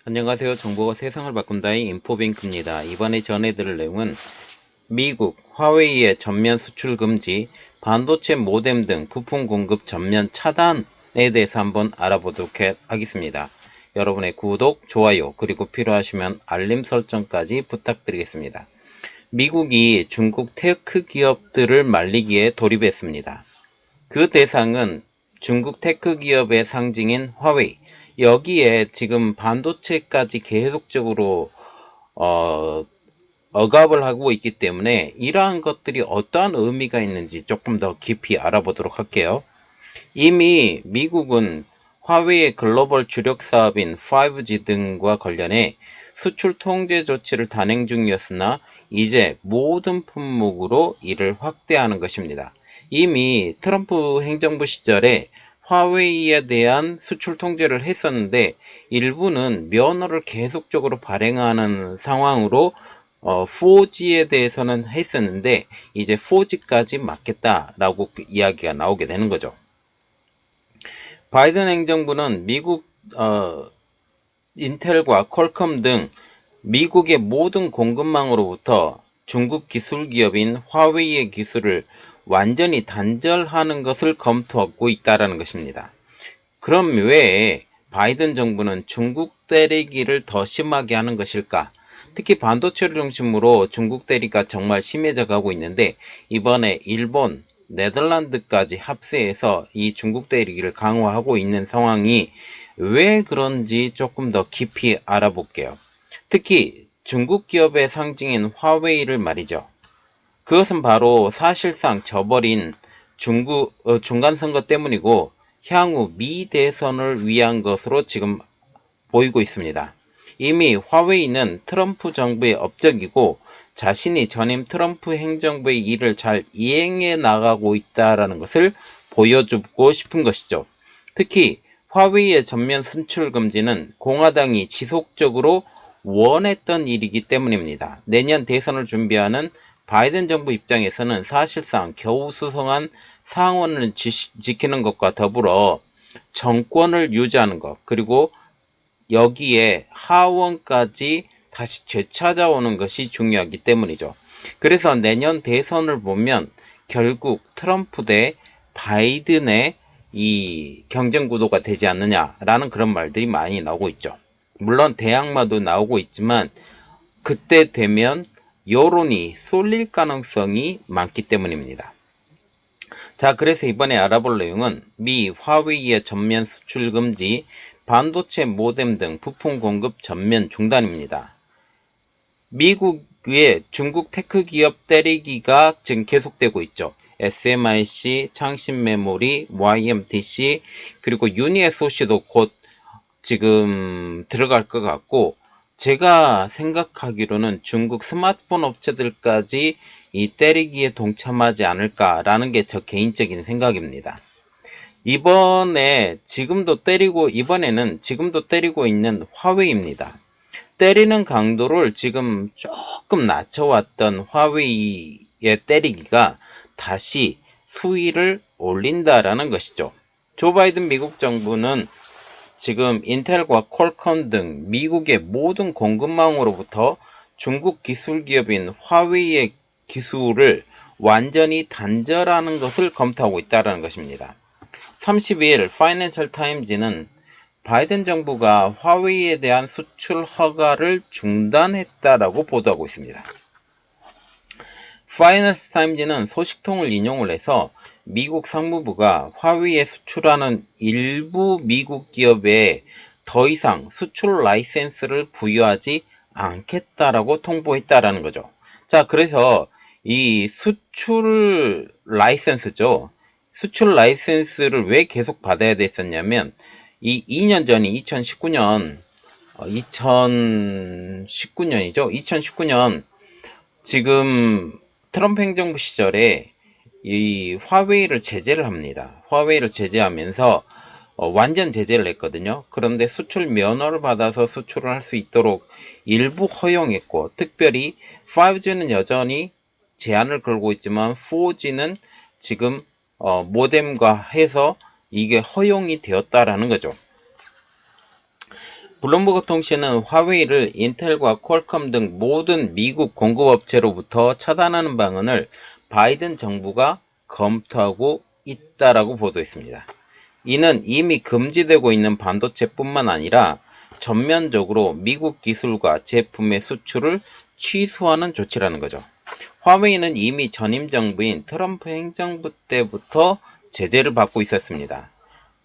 안녕하세요. 정보가 세상을 바꾼다의 인포뱅크입니다. 이번에 전해드릴 내용은 미국 화웨이의 전면 수출 금지, 반도체 모뎀 등 부품 공급 전면 차단에 대해서 한번 알아보도록 하겠습니다. 여러분의 구독, 좋아요, 그리고 필요하시면 알림 설정까지 부탁드리겠습니다. 미국이 중국 테크 기업들을 말리기에 돌입했습니다. 그 대상은 중국 테크 기업의 상징인 화웨이. 여기에 지금 반도체까지 계속적으로 억압을 하고 있기 때문에 이러한 것들이 어떠한 의미가 있는지 조금 더 깊이 알아보도록 할게요. 이미 미국은 화웨이의 글로벌 주력 사업인 5G 등과 관련해 수출 통제 조치를 단행 중이었으나 이제 모든 품목으로 이를 확대하는 것입니다. 이미 트럼프 행정부 시절에 화웨이에 대한 수출 통제를 했었는데 일부는 면허를 계속적으로 발행하는 상황으로 4G에 대해서는 했었는데 이제 4G까지 막겠다라고 이야기가 나오게 되는 거죠. 바이든 행정부는 미국 인텔과 퀄컴 등 미국의 모든 공급망으로부터 중국 기술 기업인 화웨이의 기술을 완전히 단절하는 것을 검토하고 있다는 것입니다. 그럼 왜 바이든 정부는 중국 때리기를 더 심하게 하는 것일까? 특히 반도체를 중심으로 중국 때리기가 정말 심해져 가고 있는데 이번에 일본, 네덜란드까지 합세해서 이 중국 때리기를 강화하고 있는 상황이 왜 그런지 조금 더 깊이 알아볼게요. 특히 중국 기업의 상징인 화웨이를 말이죠. 그것은 바로 사실상 져버린 중국 중간선거 때문이고 향후 미 대선을 위한 것으로 지금 보이고 있습니다. 이미 화웨이는 트럼프 정부의 업적이고 자신이 전임 트럼프 행정부의 일을 잘 이행해 나가고 있다는 것을 보여주고 싶은 것이죠. 특히 화웨이의 전면 수출 금지는 공화당이 지속적으로 원했던 일이기 때문입니다. 내년 대선을 준비하는 바이든 정부 입장에서는 사실상 겨우 수성한 상원을 지키는 것과 더불어 정권을 유지하는 것, 그리고 여기에 하원까지 다시 되찾아오는 것이 중요하기 때문이죠. 그래서 내년 대선을 보면 결국 트럼프 대 바이든의 이 경쟁 구도가 되지 않느냐라는 그런 말들이 많이 나오고 있죠. 물론 대항마도 나오고 있지만 그때 되면 여론이 쏠릴 가능성이 많기 때문입니다. 자, 그래서 이번에 알아볼 내용은 미 화웨이의 전면 수출 금지, 반도체 모뎀 등 부품 공급 전면 중단입니다. 미국의 중국 테크 기업 때리기가 지금 계속되고 있죠. SMIC, 창신메모리, YMTC, 그리고 유니에소시도 곧 지금 들어갈 것 같고, 제가 생각하기로는 중국 스마트폰 업체들까지 이 때리기에 동참하지 않을까라는 게 저 개인적인 생각입니다. 이번에는 지금도 때리고 있는 화웨이입니다. 때리는 강도를 지금 조금 낮춰왔던 화웨이의 때리기가 다시 수위를 올린다라는 것이죠. 조 바이든 미국 정부는 지금 인텔과 퀄컴 등 미국의 모든 공급망으로부터 중국 기술 기업인 화웨이의 기술을 완전히 단절하는 것을 검토하고 있다는 것입니다. 32일 파이낸셜 타임즈는 바이든 정부가 화웨이에 대한 수출 허가를 중단했다라고 보도하고 있습니다. 파이낸셜 타임즈는 소식통을 인용을 해서 미국 상무부가 화웨이에 수출하는 일부 미국 기업에 더 이상 수출 라이센스를 부여하지 않겠다라고 통보했다라는 거죠. 자, 그래서 이 수출 라이센스죠. 수출 라이센스를 왜 계속 받아야 됐었냐면 이 2년 전이 2019년이죠. 2019년 지금 트럼프 행정부 시절에 이 화웨이를 제재를 합니다. 화웨이를 제재하면서 완전 제재를 했거든요. 그런데 수출 면허를 받아서 수출을 할 수 있도록 일부 허용했고, 특별히 5G는 여전히 제한을 걸고 있지만 4G는 지금 모뎀과 해서 이게 허용이 되었다라는 거죠. 블룸버그 통신은 화웨이를 인텔과 퀄컴 등 모든 미국 공급업체로부터 차단하는 방안을 바이든 정부가 검토하고 있다라고 보도했습니다. 이는 이미 금지되고 있는 반도체뿐만 아니라 전면적으로 미국 기술과 제품의 수출을 취소하는 조치라는 거죠. 화웨이는 이미 전임 정부인 트럼프 행정부 때부터 제재를 받고 있었습니다.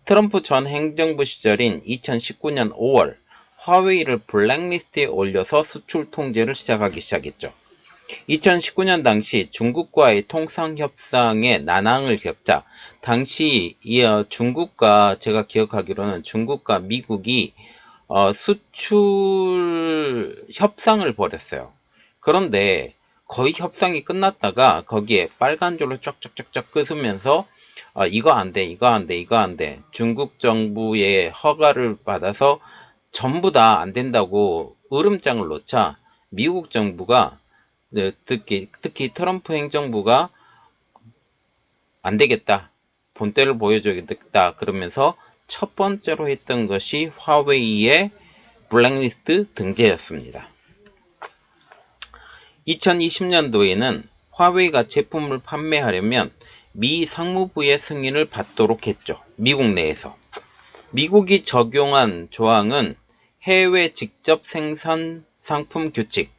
트럼프 전 행정부 시절인 2019년 5월 화웨이를 블랙리스트에 올려서 수출 통제를 시작했죠. 2019년 당시 중국과의 통상 협상에 난항을 겪자 당시 중국과 제가 기억하기로는 중국과 미국이 수출 협상을 벌였어요. 그런데 거의 협상이 끝났다가 거기에 빨간 줄로 쫙쫙쫙쫙 끄으면서 이거 안 돼, 이거 안 돼, 이거 안 돼. 중국 정부의 허가를 받아서 전부 다 안 된다고 으름장을 놓자 미국 정부가 특히 트럼프 행정부가 안 되겠다. 본때를 보여줘야겠다. 그러면서 첫 번째로 했던 것이 화웨이의 블랙리스트 등재였습니다. 2020년도에는 화웨이가 제품을 판매하려면 미 상무부의 승인을 받도록 했죠. 미국 내에서. 미국이 적용한 조항은 해외 직접 생산 상품 규칙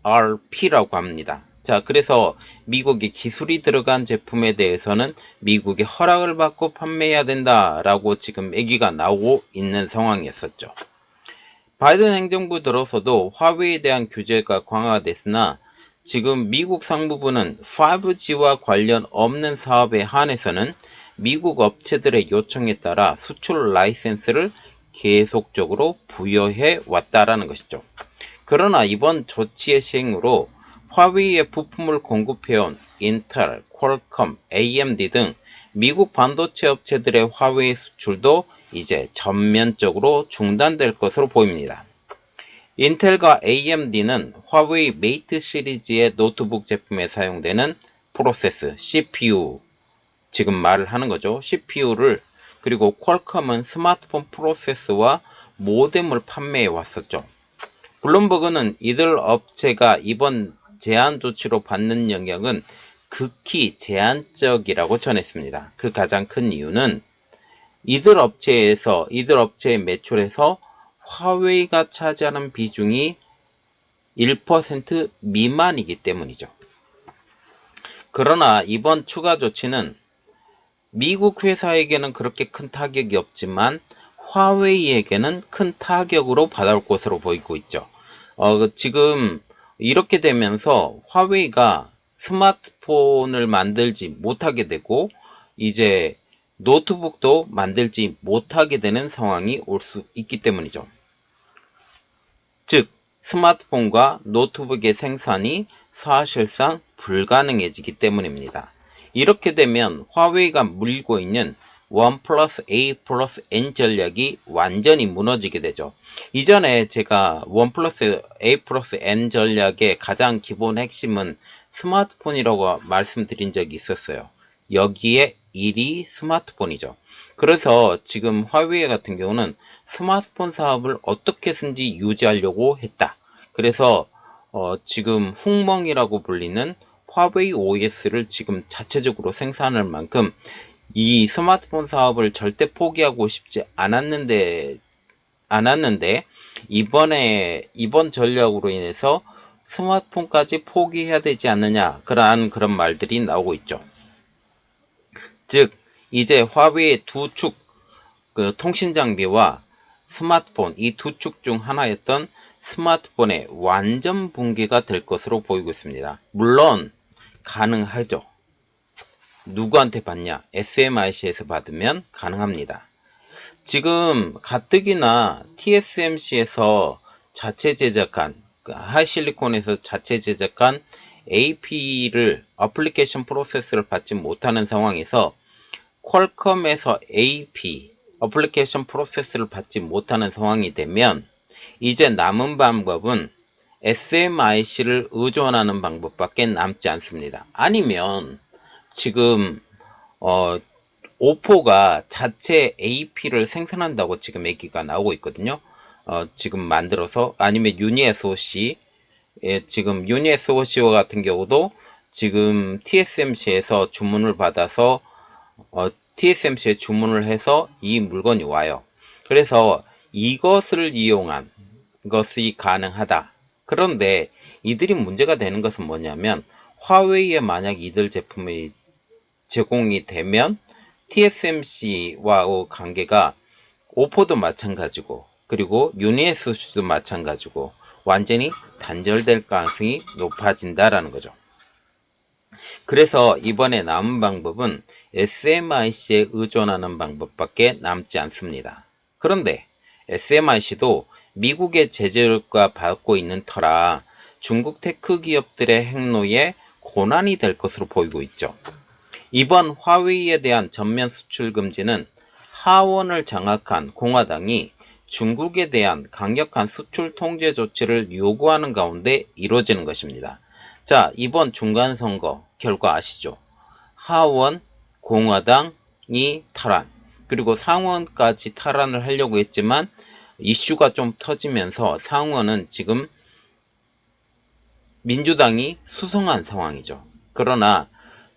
RDRP라고 합니다. 자, 그래서 미국이 기술이 들어간 제품에 대해서는 미국의 허락을 받고 판매해야 된다라고 지금 얘기가 나오고 있는 상황이었었죠. 바이든 행정부 들어서도 화웨이에 대한 규제가 강화됐으나 지금 미국 상무부는 5G와 관련 없는 사업에 한해서는 미국 업체들의 요청에 따라 수출 라이센스를 계속적으로 부여해 왔다라는 것이죠. 그러나 이번 조치의 시행으로 화웨이에 부품을 공급해온 인텔, 퀄컴, AMD 등 미국 반도체 업체들의 화웨이 수출도 이제 전면적으로 중단될 것으로 보입니다. 인텔과 AMD는 화웨이 메이트 시리즈의 노트북 제품에 사용되는 프로세스, CPU, 지금 말을 하는 거죠. CPU를 그리고 퀄컴은 스마트폰 프로세스와 모뎀을 판매해 왔었죠. 블룸버그는 이들 업체가 이번 제한 조치로 받는 영향은 극히 제한적이라고 전했습니다. 그 가장 큰 이유는 이들 업체의 매출에서 화웨이가 차지하는 비중이 1% 미만이기 때문이죠. 그러나 이번 추가 조치는 미국 회사에게는 그렇게 큰 타격이 없지만 화웨이에게는 큰 타격으로 받아올 것으로 보이고 있죠. 지금 이렇게 되면서 화웨이가 스마트폰을 만들지 못하게 되고 이제 노트북도 만들지 못하게 되는 상황이 올 수 있기 때문이죠. 즉 스마트폰과 노트북의 생산이 사실상 불가능해지기 때문입니다. 이렇게 되면 화웨이가 물고 있는 1+A+N 전략이 완전히 무너지게 되죠. 이전에 제가 1+A+N 전략의 가장 기본 핵심은 스마트폰이라고 말씀드린 적이 있었어요. 여기에 1이 스마트폰이죠. 그래서 지금 화웨이 같은 경우는 스마트폰 사업을 어떻게든지 유지하려고 했다. 그래서 지금 훅멍이라고 불리는 화웨이 OS를 지금 자체적으로 생산할 만큼 이 스마트폰 사업을 절대 포기하고 싶지 않았는데 이번 전략으로 인해서 스마트폰까지 포기해야 되지 않느냐 그런 말들이 나오고 있죠. 즉 이제 화웨이의 두 축 통신 장비와 스마트폰 이 두 축 중 하나였던 스마트폰의 완전 붕괴가 될 것으로 보이고 있습니다. 물론 가능하죠. 누구한테 받냐? SMIC에서 받으면 가능합니다. 지금 가뜩이나 TSMC에서 자체 제작한 하이실리콘에서 자체 제작한 AP를 어플리케이션 프로세스를 받지 못하는 상황에서 퀄컴에서 AP 어플리케이션 프로세스를 받지 못하는 상황이 되면 이제 남은 방법은 SMIC를 의존하는 방법밖에 남지 않습니다. 아니면 지금 오포가 자체 AP를 생산한다고 지금 얘기가 나오고 있거든요. 지금 만들어서 아니면 유니SOC, 지금 유니SOC와 같은 경우도 지금 TSMC에서 주문을 받아서 TSMC에 주문을 해서 이 물건이 와요. 그래서 이것을 이용한 것이 가능하다. 그런데 이들이 문제가 되는 것은 뭐냐면 화웨이에 만약 이들 제품이 제공이 되면 TSMC와의 관계가 오포도 마찬가지고 그리고 유니SOC도 마찬가지고 완전히 단절될 가능성이 높아진다라는 거죠. 그래서 이번에 남은 방법은 SMIC에 의존하는 방법밖에 남지 않습니다. 그런데 SMIC도 미국의 제재를 받고 있는 터라 중국 테크 기업들의 행로에 고난이 될 것으로 보이고 있죠. 이번 화웨이에 대한 전면 수출 금지는 하원을 장악한 공화당이 중국에 대한 강력한 수출 통제 조치를 요구하는 가운데 이루어지는 것입니다. 자, 이번 중간선거 결과 아시죠? 하원, 공화당이 탈환, 그리고 상원까지 탈환을 하려고 했지만 이슈가 좀 터지면서 상원은 지금 민주당이 수성한 상황이죠. 그러나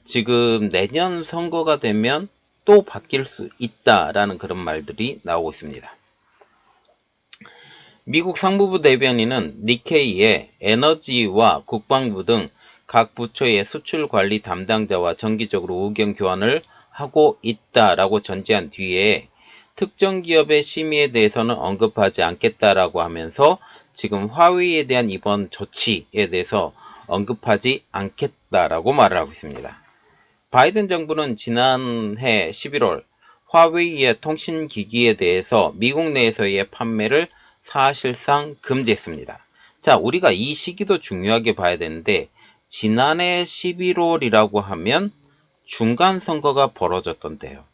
지금 내년 선거가 되면 또 바뀔 수 있다라는 그런 말들이 나오고 있습니다. 미국 상무부 대변인은 니케이의 에너지와 국방부 등 각 부처의 수출 관리 담당자와 정기적으로 의견 교환을 하고 있다라고 전제한 뒤에 특정 기업의 심의에 대해서는 언급하지 않겠다라고 하면서 지금 화웨이에 대한 이번 조치에 대해서 언급하지 않겠다라고 말을 하고 있습니다. 바이든 정부는 지난해 11월 화웨이의 통신기기에 대해서 미국 내에서의 판매를 사실상 금지했습니다. 자, 우리가 이 시기도 중요하게 봐야 되는데 지난해 11월이라고 하면 중간선거가 벌어졌던데요.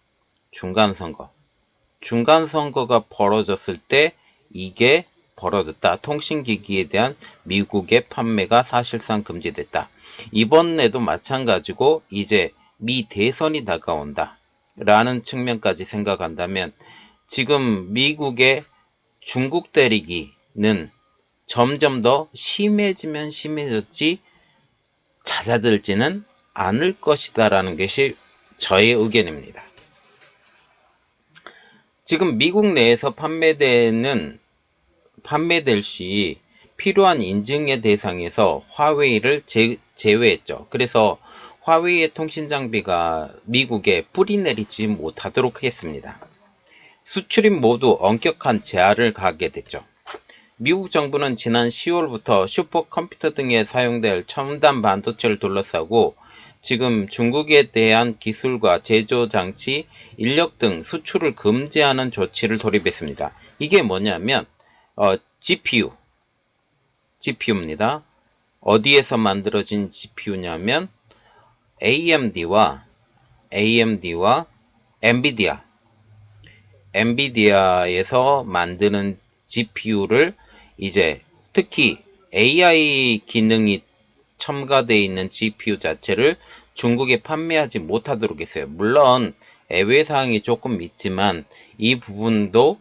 중간선거가 벌어졌을 때 이게 벌어졌다. 통신기기에 대한 미국의 판매가 사실상 금지됐다. 이번에도 마찬가지고 이제 미 대선이 다가온다 라는 측면까지 생각한다면 지금 미국의 중국 때리기는 점점 더 심해지면 심해졌지 잦아들지는 않을 것이다 라는 것이 저의 의견입니다. 지금 미국 내에서 판매될 시 필요한 인증의 대상에서 화웨이를 제외했죠. 그래서 화웨이의 통신 장비가 미국에 뿌리내리지 못하도록 했습니다. 수출입 모두 엄격한 제한을 가하게 됐죠. 미국 정부는 지난 10월부터 슈퍼컴퓨터 등에 사용될 첨단 반도체를 둘러싸고 지금 중국에 대한 기술과 제조 장치, 인력 등 수출을 금지하는 조치를 돌입했습니다. 이게 뭐냐면 GPU입니다. 어디에서 만들어진 GPU냐면 AMD와 엔비디아에서 만드는 GPU를 이제 특히 AI 기능이 첨가되어 있는 GPU 자체를 중국에 판매하지 못하도록 했어요. 물론 애외사항이 조금 있지만 이 부분도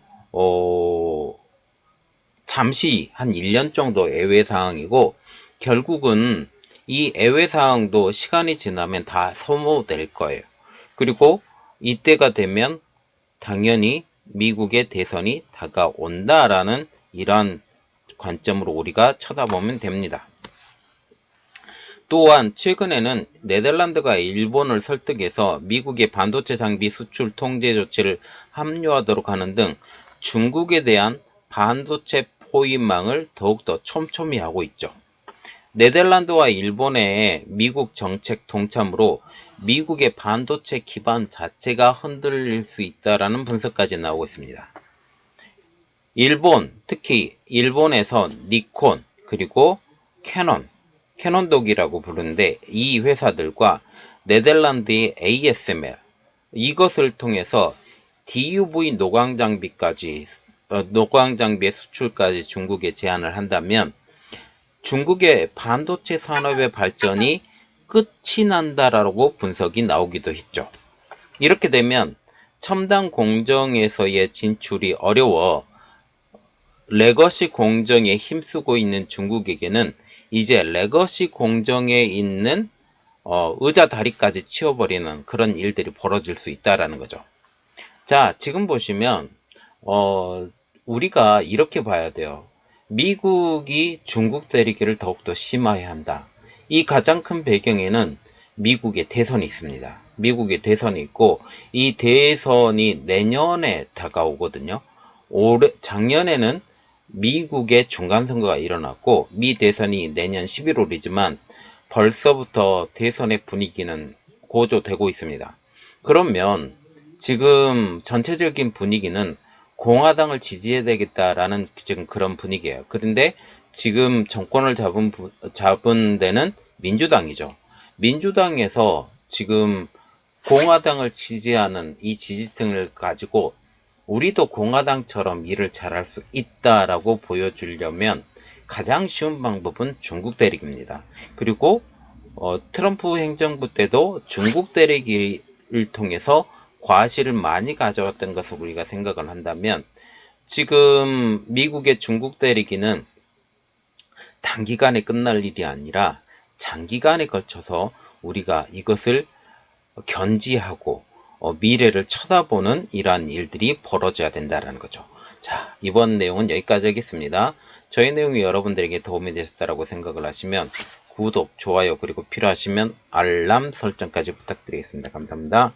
잠시 한 1년 정도 애외사항이고 결국은 이 애외사항도 시간이 지나면 다 소모될 거예요. 그리고 이때가 되면 당연히 미국의 대선이 다가온다라는 이런 관점으로 우리가 쳐다보면 됩니다. 또한 최근에는 네덜란드가 일본을 설득해서 미국의 반도체 장비 수출 통제 조치를 합류하도록 하는 등 중국에 대한 반도체 포위망을 더욱더 촘촘히 하고 있죠. 네덜란드와 일본의 미국 정책 동참으로 미국의 반도체 기반 자체가 흔들릴 수 있다라는 분석까지 나오고 있습니다. 특히 일본에서 니콘 그리고 캐논독이라고 부르는데 이 회사들과 네덜란드의 ASML 이것을 통해서 DUV 노광 장비의 수출까지 중국에 제한을 한다면 중국의 반도체 산업의 발전이 끝이 난다라고 분석이 나오기도 했죠. 이렇게 되면 첨단 공정에서의 진출이 어려워 레거시 공정에 힘쓰고 있는 중국에게는 이제 레거시 공정에 있는 의자 다리까지 치워버리는 그런 일들이 벌어질 수 있다라는 거죠. 자, 지금 보시면 우리가 이렇게 봐야 돼요. 미국이 중국 때리기를 더욱더 심화해야 한다. 이 가장 큰 배경에는 미국의 대선이 있습니다. 미국의 대선이 있고 이 대선이 내년에 다가오거든요. 작년에는 미국의 중간선거가 일어났고 미 대선이 내년 11월이지만 벌써부터 대선의 분위기는 고조되고 있습니다. 그러면 지금 전체적인 분위기는 공화당을 지지해야 되겠다라는 지금 그런 분위기예요. 그런데 지금 정권을 잡은 데는 민주당이죠. 민주당에서 지금 공화당을 지지하는 이 지지층을 가지고 우리도 공화당처럼 일을 잘할 수 있다라고 보여주려면 가장 쉬운 방법은 중국 대륙입니다. 그리고 트럼프 행정부 때도 중국 대륙을 통해서 과실을 많이 가져왔던 것을 우리가 생각을 한다면 지금 미국의 중국 대륙기는 단기간에 끝날 일이 아니라 장기간에 걸쳐서 우리가 이것을 견지하고 미래를 쳐다보는 이러한 일들이 벌어져야 된다는 거죠. 자, 이번 내용은 여기까지 하겠습니다. 저희 내용이 여러분들에게 도움이 되셨다고 생각을 하시면 구독, 좋아요, 그리고 필요하시면 알람 설정까지 부탁드리겠습니다. 감사합니다.